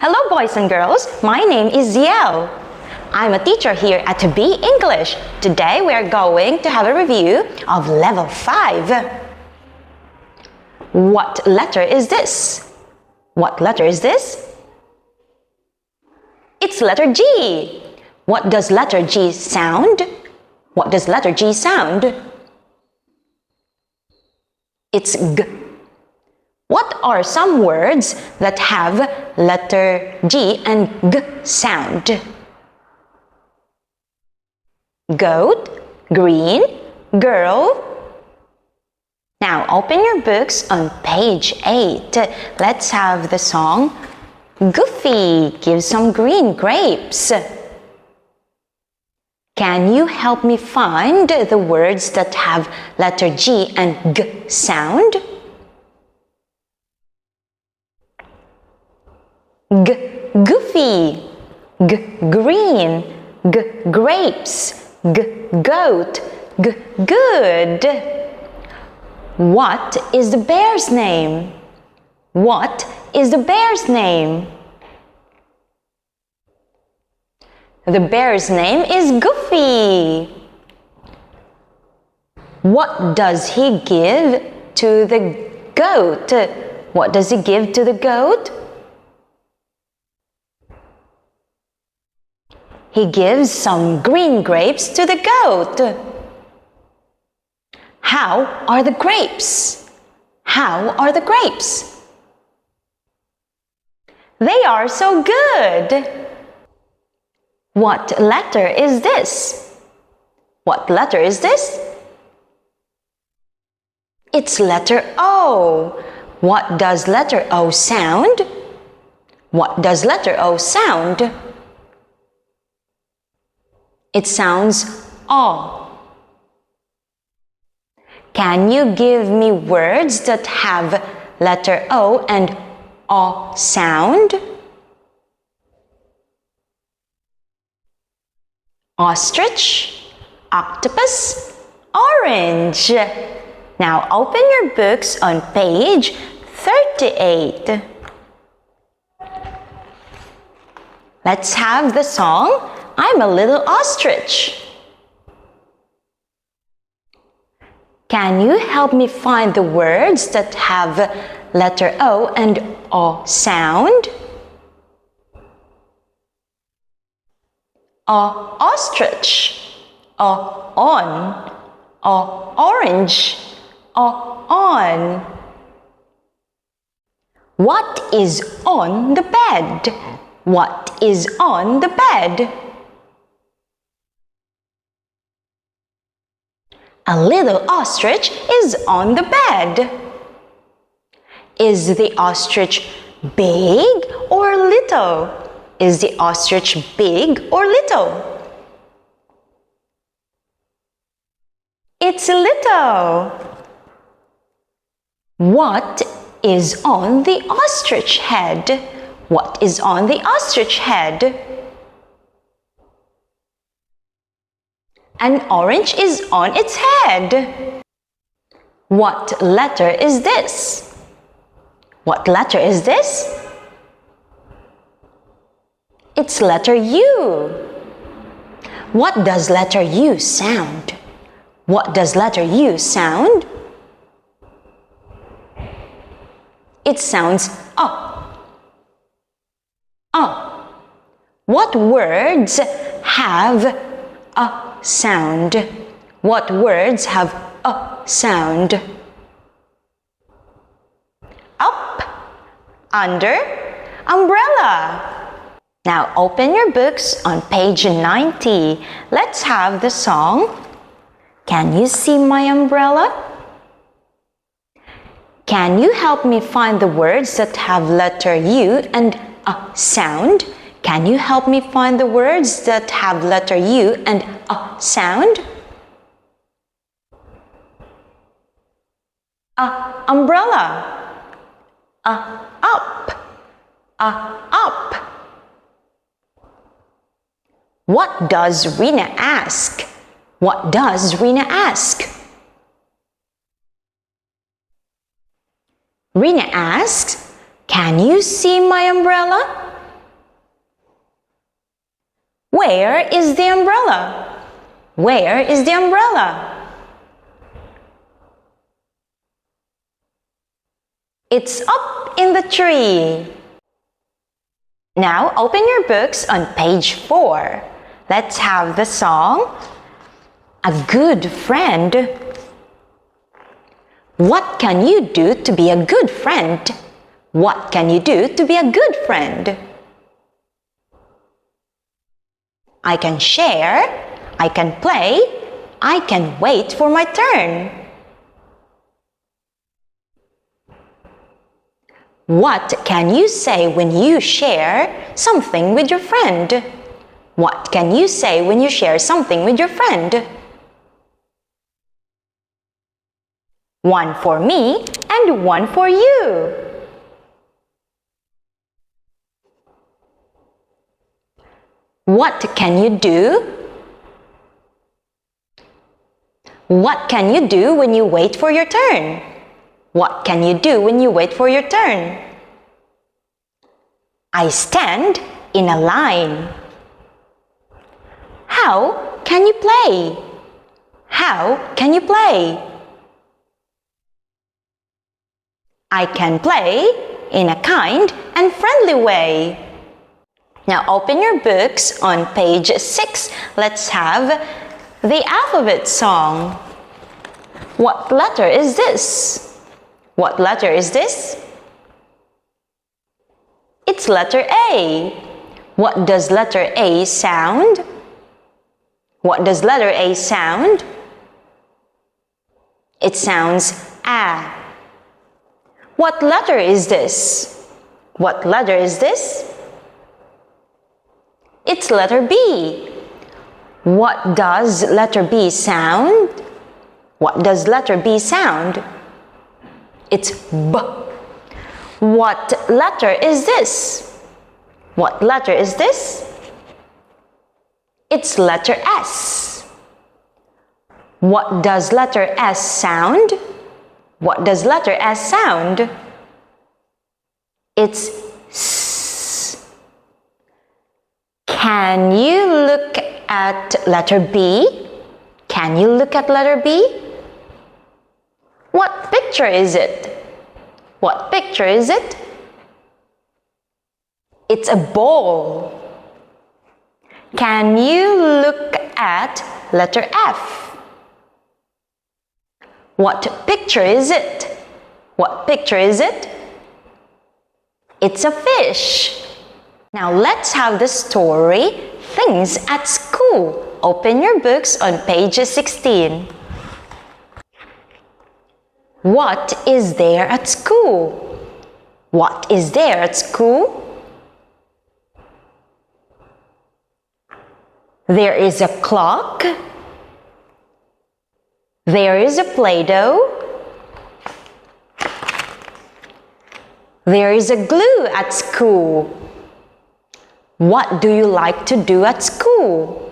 Hello boys and girls, my name is Ziel. I'm a teacher here at B English. Today we are going to have a review of level 5. What letter is this? What letter is this? It's letter G. What does letter G sound? What does letter G sound? It's G. What are some words that have letter G and G sound? Goat, green, girl. Now open your books on page 8. Let's have the song Goofy gives some green grapes. Can you help me find the words that have letter G and G sound? G, goofy. G, green. G, grapes. G, goat. G, good. What is the bear's name? What is the bear's name? The bear's name is Goofy. What does he give to the goat? What does he give to the goat? He gives some green grapes to the goat. How are the grapes? How are the grapes? They are so good. What letter is this? What letter is this? It's letter O. What does letter O sound? What does letter O sound? It sounds O. Can you give me words that have letter O and O sound? Ostrich, octopus, orange. Now open your books on page 38. Let's have the song I'm a Little Ostrich. Can you help me find the words that have letter O and O sound? O, ostrich. O, on. O, orange. O, on. What is on the bed? What is on the bed? A little ostrich is on the bed. Is the ostrich big or little? Is the ostrich big or little? It's little. What is on the ostrich head? What is on the ostrich head? An orange is on its head. What letter is this? What letter is this? It's letter U. What does letter U sound? What does letter U sound? It sounds O. O. What words have a sound? What words have a sound? Up, under, umbrella. Now open your books on page 90. Let's have the song Can You See My Umbrella? Can you help me find the words that have letter U and a sound? Can you help me find the words that have letter U and a sound? Umbrella. Up. Up. What does Rena ask? What does Rena ask? Rena asks, "Can you see my umbrella?" Where is the umbrella? Where is the umbrella? It's up in the tree. Now open your books on page 4. Let's have the song, A Good Friend. What can you do to be a good friend? What can you do to be a good friend? I can share, I can play, I can wait for my turn. What can you say when you share something with your friend? What can you say when you share something with your friend? One for me and one for you. What can you do? What can you do when you wait for your turn? What can you do when you wait for your turn? I stand in a line. How can you play? How can you play? I can play in a kind and friendly way. Now open your books on page 6. Let's have the alphabet song. What letter is this? What letter is this? It's letter A. What does letter A sound? What does letter A sound? It sounds A. What letter is this? What letter is this? It's letter B. What does letter B sound? What does letter B sound? It's B. What letter is this? What letter is this? It's letter S. What does letter S sound? What does letter S sound? It's S. Can you look at letter B? Can you look at letter B? What picture is it? What picture is it? It's a ball. Can you look at letter F? What picture is it? What picture is it? It's a fish. Now let's have the story, Things at School. Open your books on page 16. What is there at school? What is there at school? There is a clock. There is a Play-Doh. There is a glue at school. What do you like to do at school?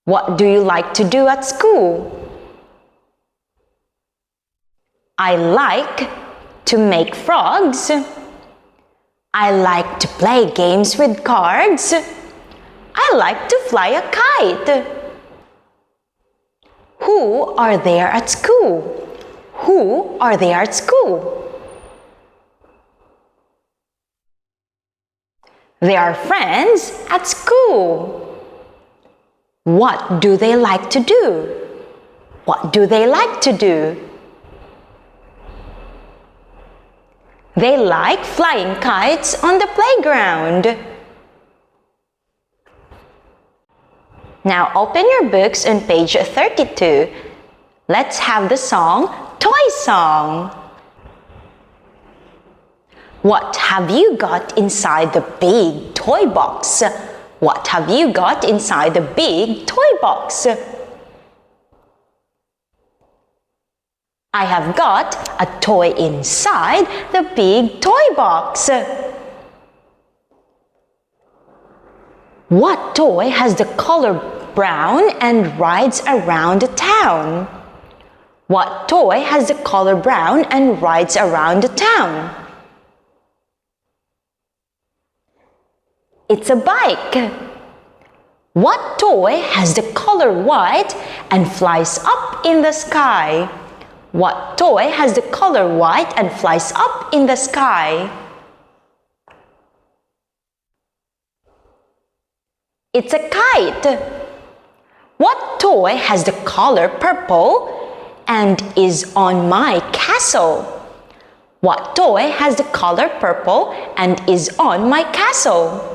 What do you like to do at school? I like to make frogs. I like to play games with cards. I like to fly a kite. Who are there at school? Who are there at school? They are friends at school. What do they like to do? What do they like to do? They like flying kites on the playground. Now open your books on page 32. Let's have the song, Toy Song. What have you got inside the big toy box? What have you got inside the big toy box? I have got a toy inside the big toy box. What toy has the color brown and rides around the town? What toy has the color brown and rides around the town? It's a bike. What toy has the color white and flies up in the sky? What toy has the color white and flies up in the sky? It's a kite. What toy has the color purple and is on my castle? What toy has the color purple and is on my castle?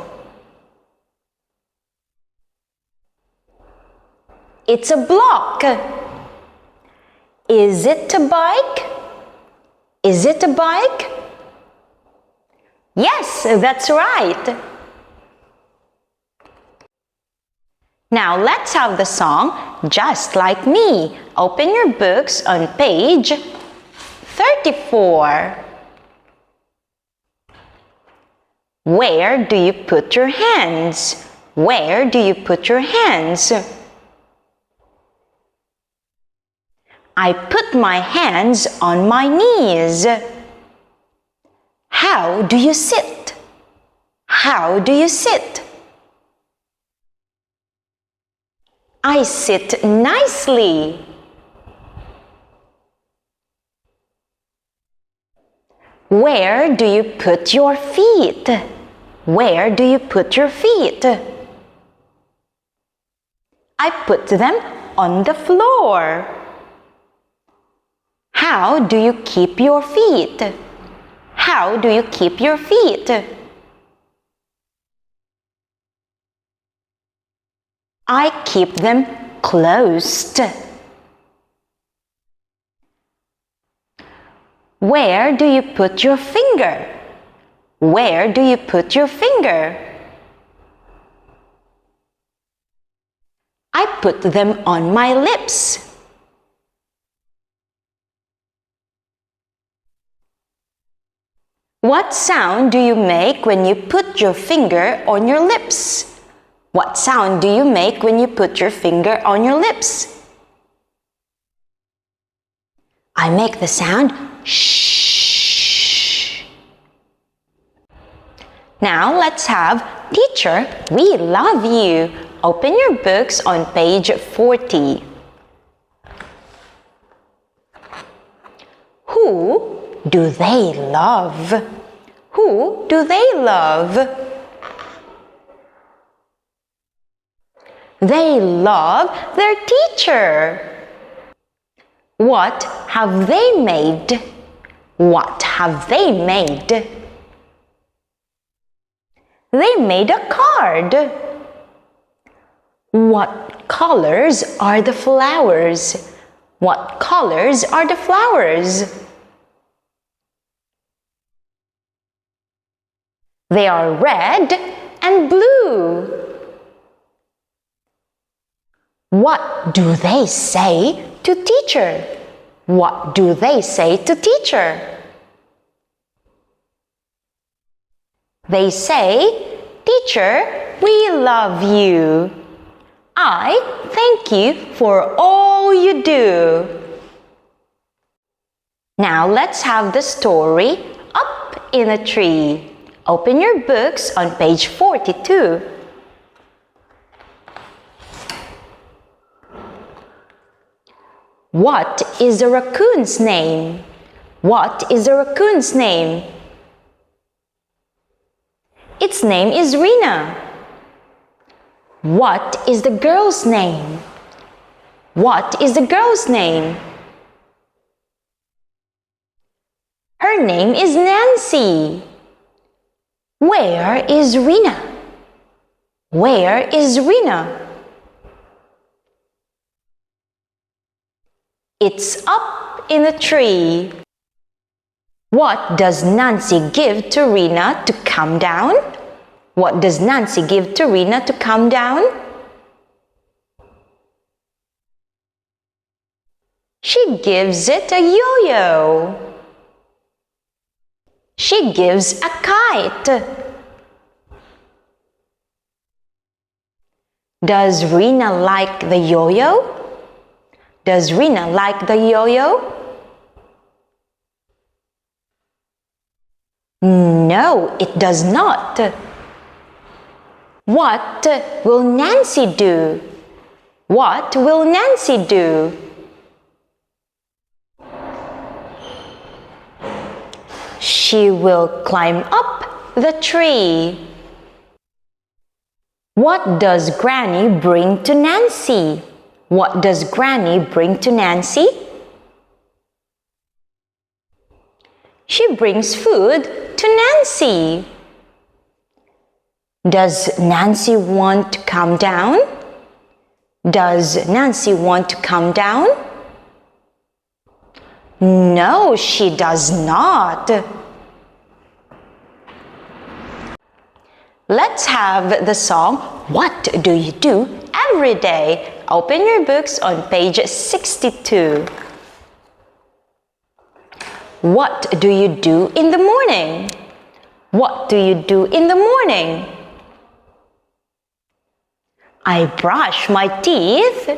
It's a block. Is it a bike? Is it a bike? Yes, that's right. Now let's have the song Just Like Me. Open your books on page 34. Where do you put your hands? Where do you put your hands? I put my hands on my knees. How do you sit? How do you sit? I sit nicely. Where do you put your feet? Where do you put your feet? I put them on the floor. How do you keep your feet? How do you keep your feet? I keep them closed. Where do you put your finger? Where do you put your finger? I put them on my lips. What sound do you make when you put your finger on your lips? What sound do you make when you put your finger on your lips? I make the sound shh. Now let's have Teacher, we love you. Open your books on page 40. Who do they love? Who do they love? They love their teacher. What have they made? What have they made? They made a card. What colors are the flowers? What colors are the flowers? They are red and blue. What do they say to teacher? What do they say to teacher? They say, Teacher, we love you. I thank you for all you do. Now let's have the story Up in a Tree. Open your books on page 42. What is the raccoon's name? What is the raccoon's name? Its name is Rena. What is the girl's name? What is the girl's name? Her name is Nancy. Where is Rena? Where is Rena? It's up in a tree. What does Nancy give to Rena to come down? What does Nancy give to Rena to come down? She gives it a yo-yo. She gives a kite. Does Rena like the yo-yo? Does Rena like the yo-yo? No, it does not. What will Nancy do? What will Nancy do? She will climb up the tree. What does Granny bring to Nancy? What does Granny bring to Nancy? She brings food to Nancy. Does Nancy want to come down? Does Nancy want to come down? No, she does not. Let's have the song, What Do You Do Every Day? Open your books on page 62. What do you do in the morning? What do you do in the morning? I brush my teeth.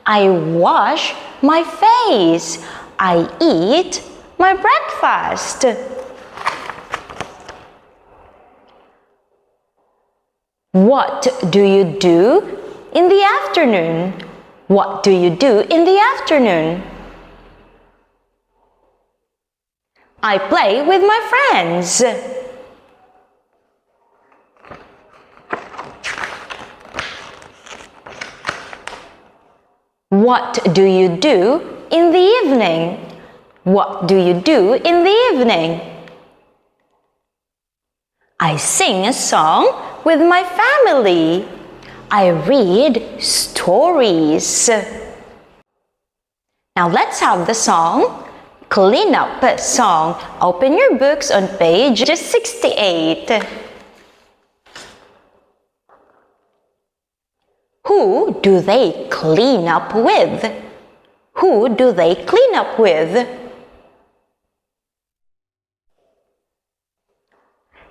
I wash my face. I eat my breakfast. What do you do in the afternoon? What do you do in the afternoon? I play with my friends. What do you do in the evening? What do you do in the evening? I sing a song with my family. I read stories. Now let's have the song, Clean Up Song. Open your books on page 68. Who do they clean up with? Who do they clean up with?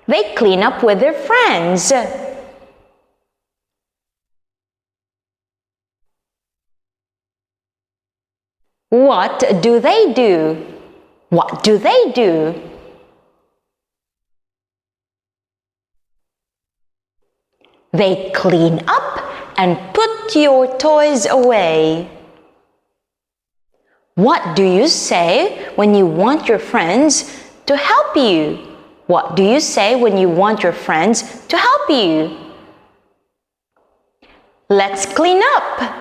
They clean up with their friends. What do they do? What do they do? They clean up and put your toys away. What do you say when you want your friends to help you? What do you say when you want your friends to help you? Let's clean up.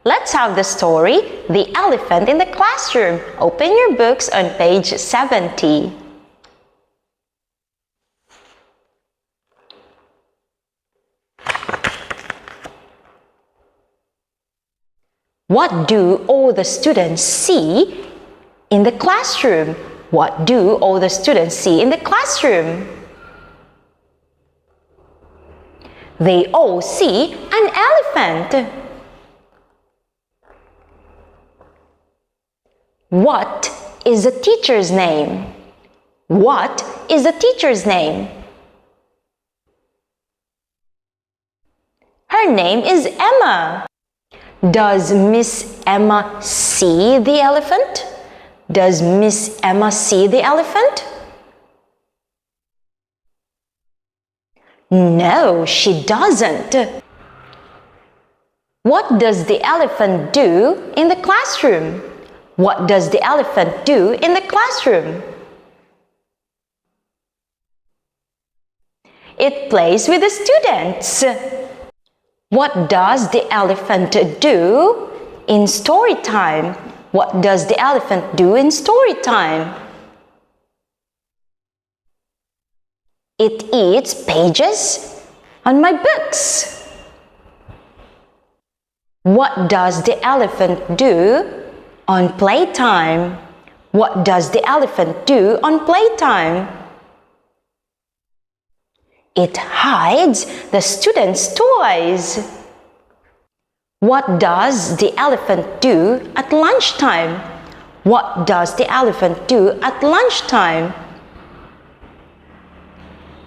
Let's have the story, The Elephant in the Classroom. Open your books on page 70. What do all the students see in the classroom? What do all the students see in the classroom? They all see an elephant. What is the teacher's name? What is the teacher's name? Her name is Emma. Does Miss Emma see the elephant? Does Miss Emma see the elephant? No, she doesn't. What does the elephant do in the classroom? What does the elephant do in the classroom? It plays with the students. What does the elephant do in story time? What does the elephant do in story time? It eats pages on my books. What does the elephant do on playtime? What does the elephant do on playtime? It hides the students' toys. What does the elephant do at lunchtime? What does the elephant do at lunchtime?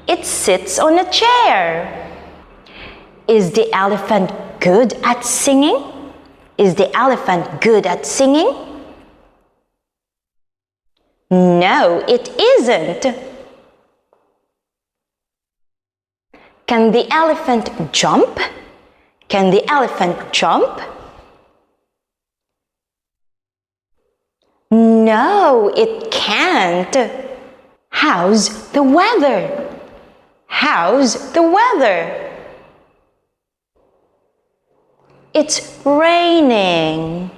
It sits on a chair. Is the elephant good at singing? Is the elephant good at singing? No, it isn't. Can the elephant jump? Can the elephant jump? No, it can't. How's the weather? How's the weather? It's raining.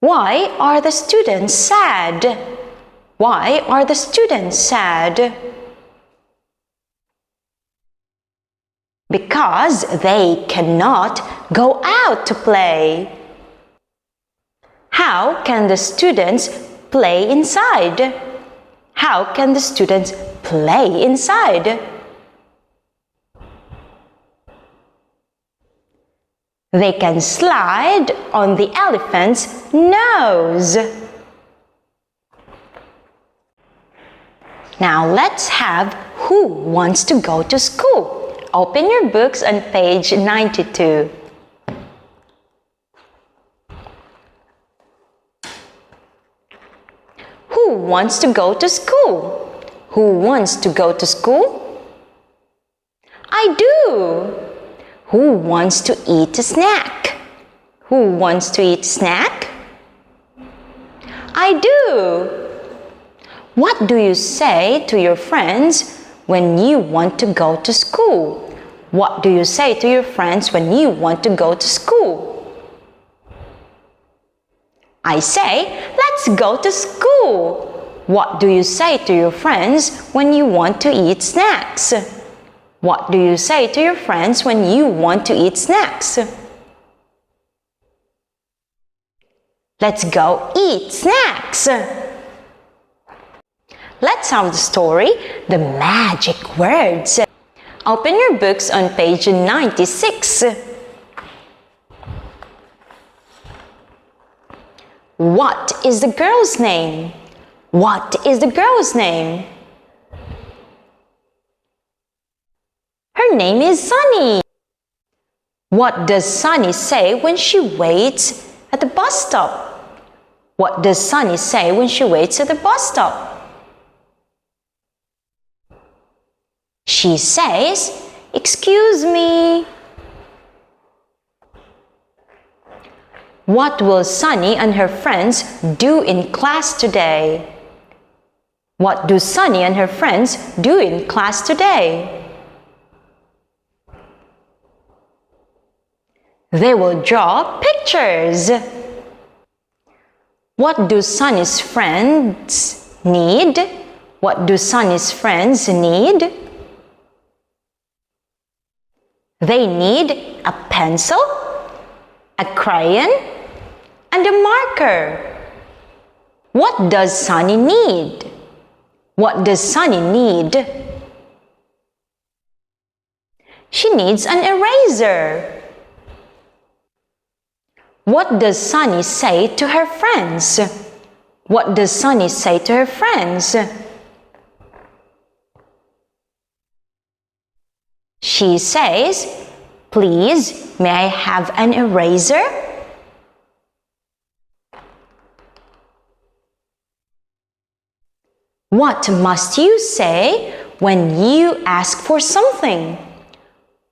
Why are the students sad? Why are the students sad? Because they cannot go out to play. How can the students play inside? How can the students play inside? They can slide on the elephant's nose. Now let's have Who Wants to Go to School? Open your books on page 92. Who wants to go to school? Who wants to go to school? I do. Who wants to eat a snack? Who wants to eat a snack? I do. What do you say to your friends when you want to go to school? What do you say to your friends when you want to go to school? I say, let's go to school. What do you say to your friends when you want to eat snacks? What do you say to your friends when you want to eat snacks? Let's go eat snacks. Let's have the story, The Magic Words. Open your books on page 96. What is the girl's name? What is the girl's name? Her name is Sunny. What does Sunny say when she waits at the bus stop? What does Sunny say when she waits at the bus stop? She says, "Excuse me." What will Sunny and her friends do in class today? What do Sunny and her friends do in class today? They will draw pictures. What do Sunny's friends need? What do Sunny's friends need? They need a pencil, a crayon, and a marker. What does Sunny need? What does Sunny need? She needs an eraser. What does Sunny say to her friends? What does Sunny say to her friends? She says, "Please, may I have an eraser?" What must you say when you ask for something?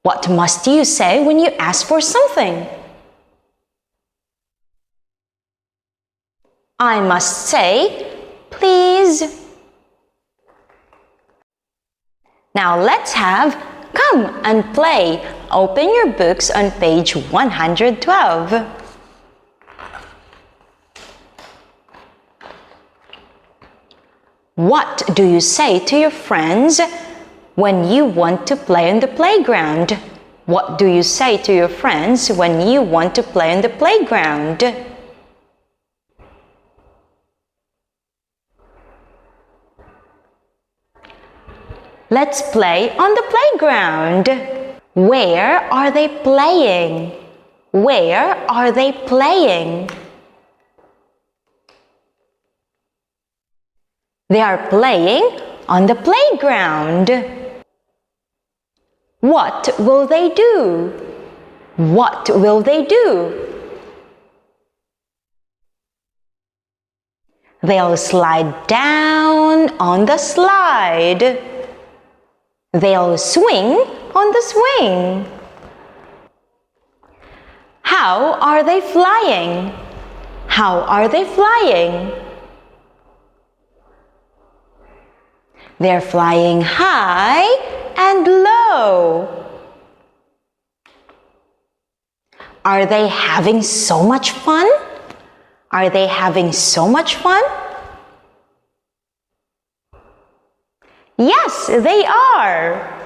What must you say when you ask for something? I must say, "Please." Now let's have Come and Play. Open your books on page 112. What do you say to your friends when you want to play on the playground? What do you say to your friends when you want to play on the playground? Let's play on the playground. Where are they playing? Where are they playing? They are playing on the playground. What will they do? What will they do? They'll slide down on the slide. They'll swing on the swing. How are they flying? How are they flying? They're flying high and low. Are they having so much fun? Are they having so much fun? Yes, they are.